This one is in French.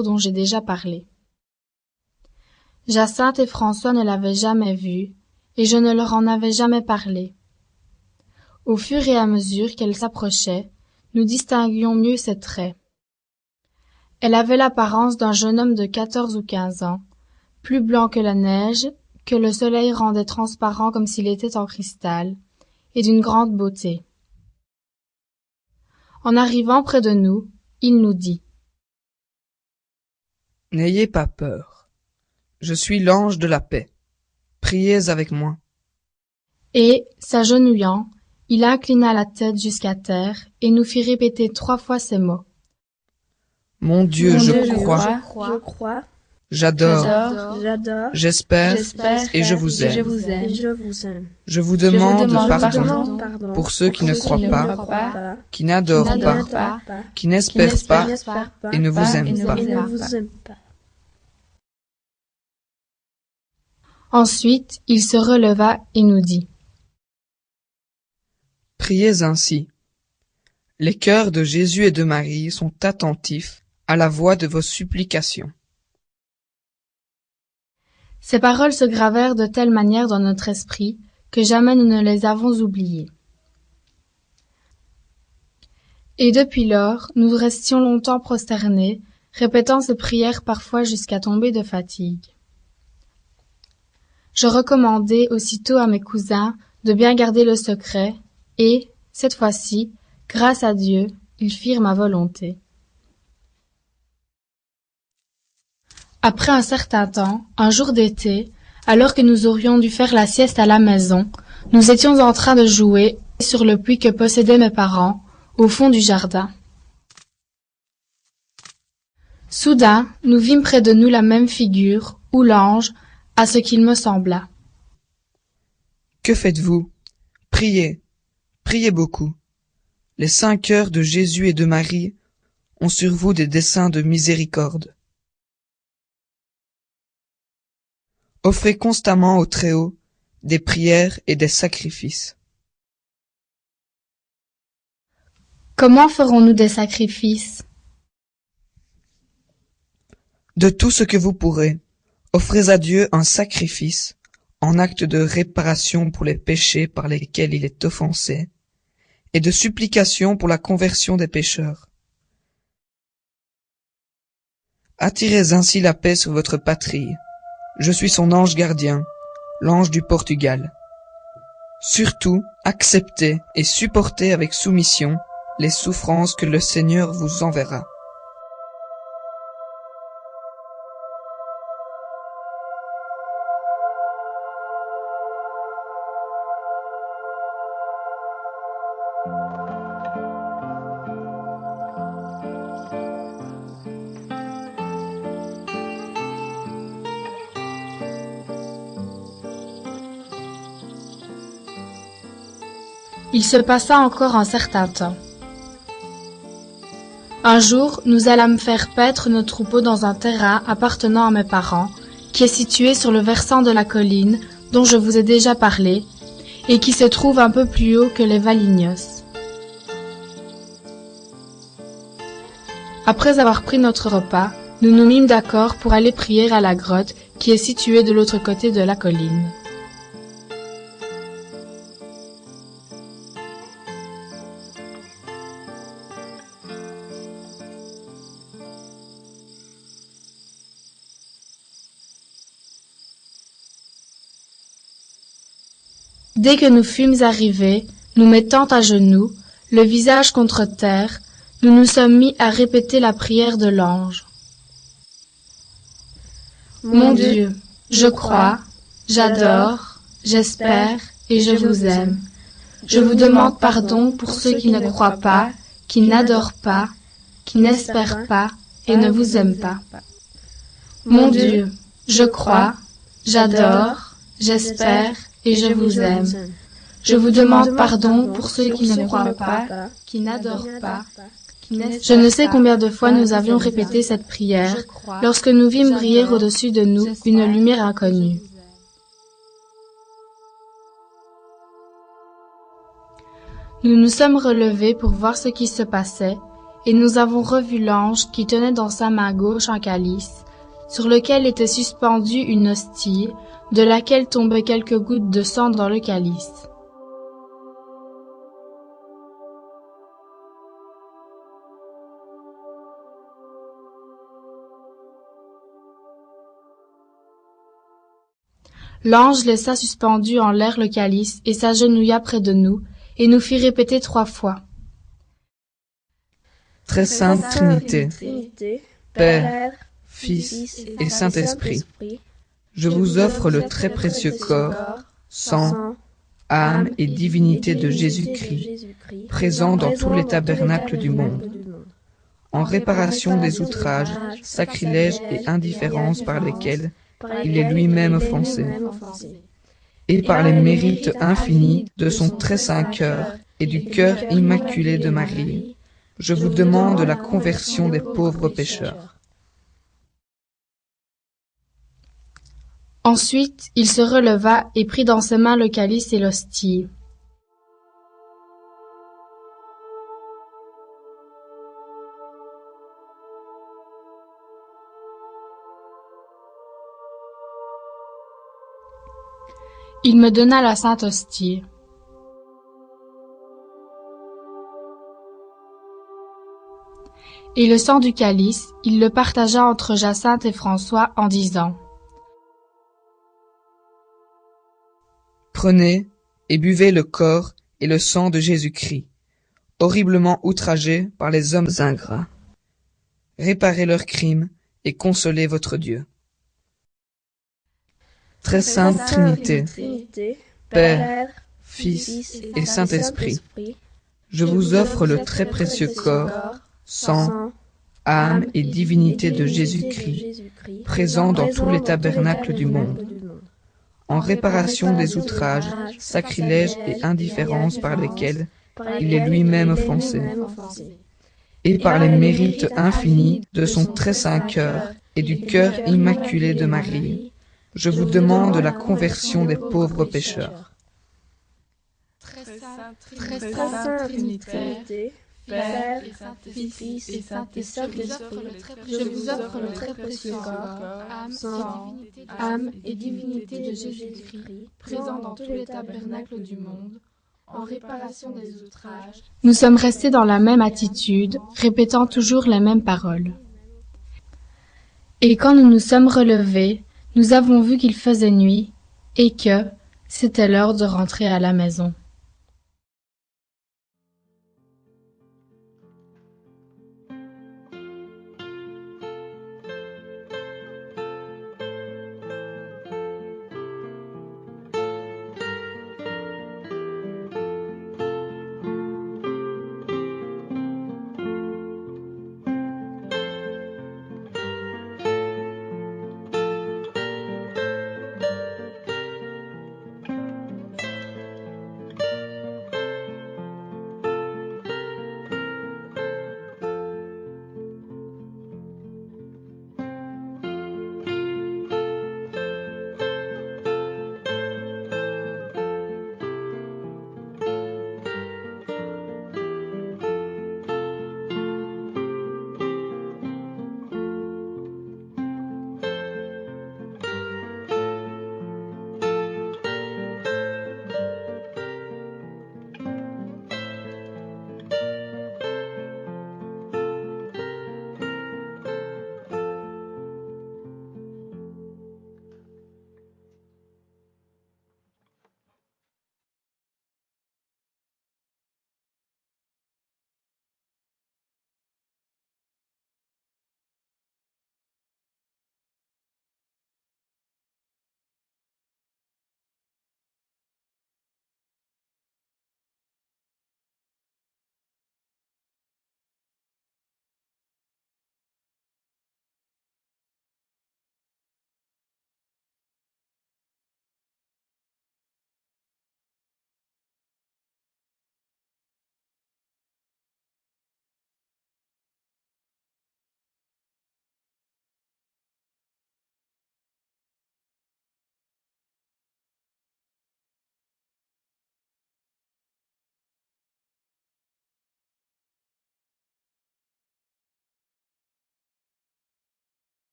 livre dont j'ai déjà parlé. Jacinthe et François ne l'avaient jamais vue, et je ne leur en avais jamais parlé. Au fur et à mesure qu'elle s'approchait, nous distinguions mieux ses traits. Elle avait l'apparence d'un jeune homme de 14 ou 15 ans, plus blanc que la neige, que le soleil rendait transparent comme s'il était en cristal, et d'une grande beauté. En arrivant près de nous, il nous dit : « N'ayez pas peur. Je suis l'ange de la paix. Priez avec moi. » Et, s'agenouillant, il inclina la tête jusqu'à terre et nous fit répéter 3 fois ces mots. Mon Dieu, je crois. J'adore, j'espère et je vous aime. Je vous demande pardon pour ceux qui ne croient pas, qui n'adorent pas, qui n'espèrent pas et ne vous aiment pas. Ensuite, il se releva et nous dit : Priez ainsi. Les cœurs de Jésus et de Marie sont attentifs à la voix de vos supplications. Ces paroles se gravèrent de telle manière dans notre esprit que jamais nous ne les avons oubliées. Et depuis lors, nous restions longtemps prosternés, répétant ces prières parfois jusqu'à tomber de fatigue. Je recommandai aussitôt à mes cousins de bien garder le secret, et, cette fois-ci, grâce à Dieu, ils firent ma volonté. Après un certain temps, un jour d'été, alors que nous aurions dû faire la sieste à la maison, nous étions en train de jouer sur le puits que possédaient mes parents, au fond du jardin. Soudain, nous vîmes près de nous la même figure, ou l'ange, à ce qu'il me sembla. « Que faites-vous ? Priez, priez beaucoup. Les saints cœurs de Jésus et de Marie ont sur vous des desseins de miséricorde. Offrez constamment au Très-Haut des prières et des sacrifices. » Comment ferons-nous des sacrifices ? De tout ce que vous pourrez, offrez à Dieu un sacrifice en acte de réparation pour les péchés par lesquels il est offensé, et de supplication pour la conversion des pécheurs. Attirez ainsi la paix sur votre patrie. Je suis son ange gardien, l'ange du Portugal. Surtout, acceptez et supportez avec soumission les souffrances que le Seigneur vous enverra. Il se passa encore un certain temps. Un jour, nous allâmes faire paître nos troupeaux dans un terrain appartenant à mes parents, qui est situé sur le versant de la colline dont je vous ai déjà parlé, et qui se trouve un peu plus haut que les Valignos. Après avoir pris notre repas, nous nous mîmes d'accord pour aller prier à la grotte qui est située de l'autre côté de la colline. Dès que nous fûmes arrivés, nous mettant à genoux, le visage contre terre, nous nous sommes mis à répéter la prière de l'ange. Mon Dieu, je crois, j'adore, j'espère et je vous aime. Je vous demande pardon pour ceux qui ne croient pas, qui n'adorent pas, qui n'espèrent pas et ne vous aiment pas. Mon Dieu, je crois, j'adore, j'espère et je vous aime. Je vous demande pardon pour ceux qui ne croient pas, qui n'adorent pas. Je ne sais combien de fois nous avions répété cette prière lorsque nous vîmes briller au-dessus de nous une lumière inconnue. Nous nous sommes relevés pour voir ce qui se passait, et nous avons revu l'ange qui tenait dans sa main gauche un calice, sur lequel était suspendue une hostie, de laquelle tombaient quelques gouttes de sang dans le calice. L'ange laissa suspendu en l'air le calice et s'agenouilla près de nous, et nous fit répéter 3 fois. Très sainte Trinité, Père, Fils et Saint-Esprit, je vous offre le très précieux corps, sang, âme et divinité de Jésus-Christ, présent dans tous les tabernacles du monde, en réparation des outrages, sacrilèges et indifférences par lesquels il est lui-même offensé, et par les mérites infinis de son très saint cœur et du cœur immaculé de Marie, je vous demande la conversion des pauvres pécheurs. Ensuite, il se releva et prit dans ses mains le calice et l'hostie. Il me donna la sainte hostie. Et le sang du calice, il le partagea entre Jacinthe et François en disant: Prenez et buvez le corps et le sang de Jésus-Christ, horriblement outragé par les hommes ingrats. Réparez leurs crimes et consolez votre Dieu. Très sainte Trinité, Père, Fils et Saint-Esprit, je vous offre le très précieux corps, sang, âme et divinité de Jésus-Christ, présent dans tous les tabernacles du monde, en réparation des outrages, sacrilèges et indifférences par lesquels il est lui-même offensé, et par les mérites infinis de son très saint cœur et du cœur immaculé de Marie, je vous demande la conversion des pauvres pécheurs. Très sainte Trinité, Père, Fils et Saint-Esprit, je vous offre le très précieux corps, sang, âme et divinité de Jésus-Christ, présent dans tous les tabernacles du monde, en réparation des outrages. Nous sommes restés dans la même attitude, répétant toujours les mêmes paroles. Et quand nous nous sommes relevés, nous avons vu qu'il faisait nuit et que c'était l'heure de rentrer à la maison.